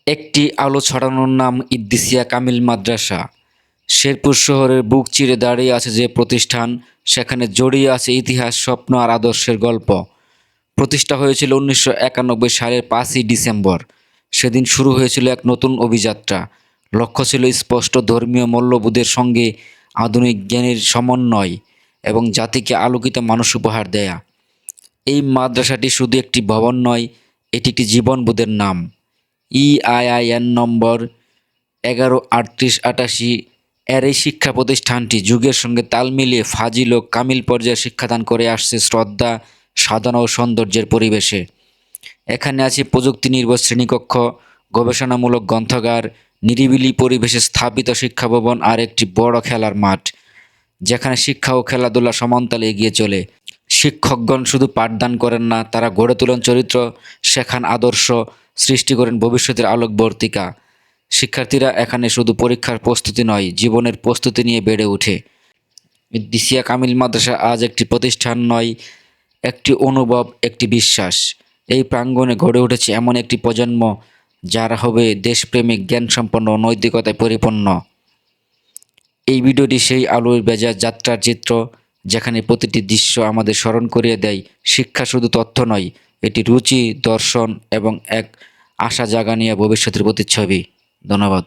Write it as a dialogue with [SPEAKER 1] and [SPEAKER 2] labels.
[SPEAKER 1] একটি আলো ছড়ানোর নাম ইদ্রিসিয়া কামিল মাদ্রাসা। শেরপুর শহরের বুক চিরে দাঁড়িয়ে আছে যে প্রতিষ্ঠান, সেখানে জড়িয়ে আছে ইতিহাস, স্বপ্ন আর আদর্শের গল্প। প্রতিষ্ঠা হয়েছিল 1991 সালের 5ই ডিসেম্বর। সেদিন শুরু হয়েছিল এক নতুন অভিযাত্রা। লক্ষ্য ছিল স্পষ্ট, ধর্মীয় মূল্যবোধের সঙ্গে আধুনিক জ্ঞানের সমন্বয় এবং জাতিকে আলোকিত মানুষ উপহার দেয়া। এই মাদ্রাসাটি শুধু একটি ভবন নয়, এটি একটি জীবনবোধের নাম। ইআইআইএন নম্বর 113888 এর এই শিক্ষা প্রতিষ্ঠানটি যুগের সঙ্গে তাল মিলিয়ে ফাজিল ও কামিল পর্যায়ে শিক্ষাদান করে আসছে শ্রদ্ধা, সাধনা ও সৌন্দর্যের পরিবেশে। এখানে আছে প্রযুক্তি নির্ভর শ্রেণীকক্ষ, গবেষণামূলক গ্রন্থাগার, নিরিবিলি পরিবেশে স্থাপিত শিক্ষা ভবন আর একটি বড় খেলার মাঠ, যেখানে শিক্ষা ও খেলাধুলা সমানতালে এগিয়ে চলে। শিক্ষকগণ শুধু পাঠদান করেন না, তারা গড়ে তোলেন চরিত্র, শেখান আদর্শ, সৃষ্টি করেন ভবিষ্যতের আলোকবর্তিকা। শিক্ষার্থীরা এখানে শুধু পরীক্ষার প্রস্তুতি নয়, জীবনের প্রস্তুতি নিয়ে বেড়ে ওঠে। ইদ্রিসিয়া কামিল মাদ্রাসা আজ একটি প্রতিষ্ঠান নয়, একটি অনুভব, একটি বিশ্বাস। এই প্রাঙ্গণে গড়ে উঠেছে এমন একটি প্রজন্ম যারা হবে দেশপ্রেমিক, জ্ঞানসম্পন্ন ও নৈতিকতায় পরিপূর্ণ। এই ভিডিওটি সেই আলোর ভেজা যাত্রার চিত্র, যেখানে প্রতিটি দৃশ্য আমাদের স্মরণ করিয়ে দেয় শিক্ষা শুধু তথ্য নয়, এটি রুচি, দর্শন এবং এক আশা জাগানিয়া ভবিষ্যতের প্রতিচ্ছবি। ধন্যবাদ।